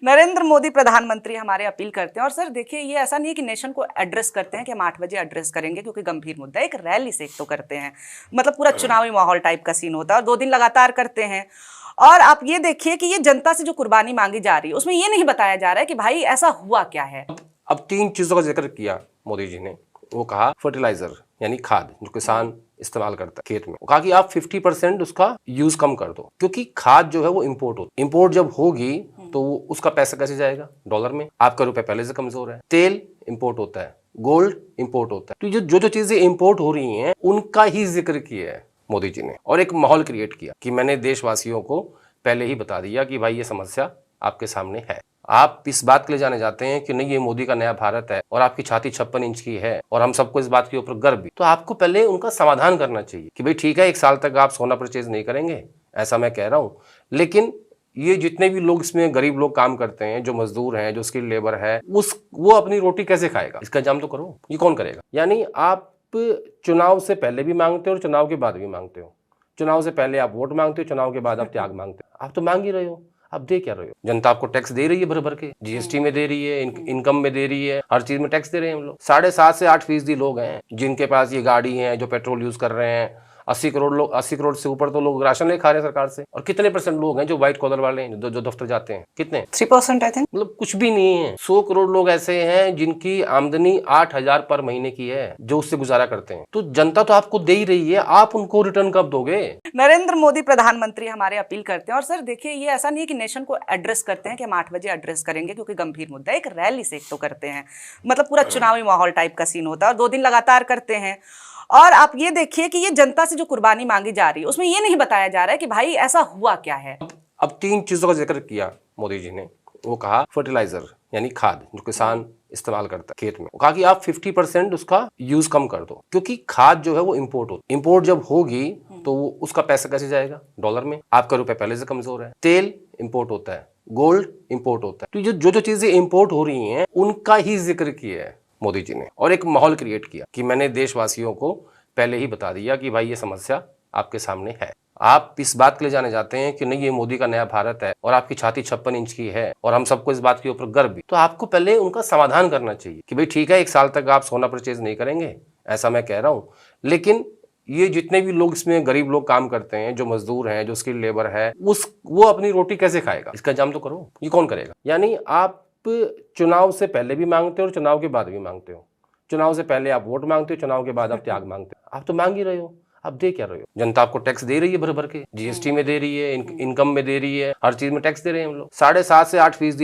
नरेंद्र मोदी प्रधानमंत्री हमारे अपील करते हैं। और सर देखिए, ये ऐसा नहीं है कि नेशन को एड्रेस करते हैं कि हम 8 बजे एड्रेस करेंगे क्योंकि गंभीर मुद्दा है, एक रैली से एक तो करते हैं, मतलब पूरा चुनावी माहौल टाइप का सीन होता है और 2 दिन लगातार करते हैं। और आप ये देखिए कि ये जनता से जो कुर्बानी मांगी जा रही है उसमें ये नहीं बताया जा रहा है कि भाई ऐसा हुआ क्या है। अब 3 चीजों का जिक्र किया मोदी जी ने। वो कहा फर्टिलाइजर यानी खाद जो किसान इस्तेमाल करता है खेत में, वो कहा कि आप 50% उसका यूज कम कर दो, क्योंकि खाद जो है वो इम्पोर्ट होती, इम्पोर्ट जब होगी तो उसका पैसा कैसे जाएगा डॉलर में, आपका रुपए पहले से कमजोर है, तेल इम्पोर्ट होता है, गोल्ड इम्पोर्ट होता है, तो जो जो चीजें इम्पोर्ट हो रही हैं उनका ही जिक्र किया है मोदी जी ने, और एक माहौल क्रिएट किया कि मैंने देशवासियों को पहले ही बता दिया कि भाई ये समस्या आपके सामने है। आप इस बात के लिए जाने जाते हैं कि नहीं ये मोदी का नया भारत है और आपकी छाती 56 इंच की है और हम सबको इस बात के ऊपर गर्व भी, तो आपको पहले उनका समाधान करना चाहिए कि भाई ठीक है 1 साल तक आप सोना परचेज नहीं करेंगे, ऐसा मैं कह रहा हूं, लेकिन ये जितने भी लोग इसमें गरीब लोग काम करते हैं, जो मजदूर हैं, जो स्किल्ड लेबर है, वो अपनी रोटी कैसे खाएगा, इसका इंतजाम तो करो। ये कौन करेगा? यानी आप चुनाव से पहले भी मांगते हो और चुनाव के बाद भी मांगते हो। चुनाव से पहले आप वोट मांगते हो, चुनाव के बाद आप त्याग मांगते हो। आप तो मांग ही रहे हो, आप दे क्या रहे हो? जनता आपको टैक्स दे रही है भर भर के, जीएसटी में दे रही है, इनकम में दे रही है, हर चीज में टैक्स दे रहे हैं हम लोग। 7.5 से 8% लोग हैं जिनके पास ये गाड़ी है, जो पेट्रोल यूज कर रहे हैं। 80 करोड़ से ऊपर तो लोग राशन ले खा रहे हैं सरकार से। और कितने % लोग हैं जो व्हाइट कॉलर वाले हैं, जो दफ्तर जाते हैं? कितने? 3% आई थिंक, मतलब कुछ भी नहीं है। 100 करोड़ लोग ऐसे हैं जिनकी आमदनी 8,000 पर महीने की है, जो उससे गुजारा करते हैं। तो जनता तो आपको दे ही रही है, आप उनको रिटर्न कब दोगे? नरेंद्र मोदी प्रधानमंत्री हमारे अपील करते हैं। और सर देखिए, ये ऐसा नहीं है कि नेशन को एड्रेस करते हैं कि हम 8 बजे एड्रेस करेंगे क्योंकि गंभीर मुद्दा है, एक रैली से एक तो करते हैं, मतलब पूरा चुनावी माहौल टाइप का सीन होता है और 2 दिन लगातार करते हैं। और आप ये देखिए कि ये जनता से जो कुर्बानी मांगी जा रही है उसमें ये नहीं बताया जा रहा है कि भाई ऐसा हुआ क्या है। अब 3 चीजों का जिक्र किया मोदी जी ने। वो कहा फर्टिलाइजर यानी खाद जो किसान इस्तेमाल करता है खेत में, वो कहा कि आप 50% उसका यूज कम कर दो, क्योंकि खाद जो है वो इम्पोर्ट होती, इम्पोर्ट जब होगी तो उसका पैसा कैसे जाएगा डॉलर में, आपका रुपए पहले से कमजोर है, तेल इम्पोर्ट होता है, गोल्ड इम्पोर्ट होता है, तो जो जो चीजें इम्पोर्ट हो रही हैं उनका ही जिक्र किया है मोदी जी ने, और एक माहौल क्रिएट किया कि मैंने देशवासियों को पहले ही बता दिया कि भाई ये समस्या आपके सामने है। आप इस बात के लिए जाने जाते हैं कि नहीं ये मोदी का नया भारत है और आपकी छाती 56 इंच की है और हम सबको इस बात के ऊपर गर्व भी, तो आपको पहले उनका समाधान करना चाहिए कि भाई ठीक है 1 साल तक आप सोना परचेज नहीं करेंगे, ऐसा मैं कह रहा हूं, लेकिन ये जितने भी लोग इसमें गरीब लोग काम करते हैं, जो मजदूर हैं, जो स्किल्ड लेबर है, वो अपनी रोटी कैसे खाएगा, इसका इंतजाम तो करो। ये कौन करेगा? यानी आप चुनाव से पहले भी मांगते हो और चुनाव के बाद भी मांगते हो। चुनाव से पहले आप वोट मांगते हो, चुनाव के बाद आप त्याग मांगते हो। आप तो मांग ही रहे हो, आप दे क्या रहे हो? जनता आपको टैक्स दे रही है भर भर के, जीएसटी में दे रही है, इनकम में दे रही है, हर चीज में टैक्स दे रहे हैं हम लोग। 7.5 से 8%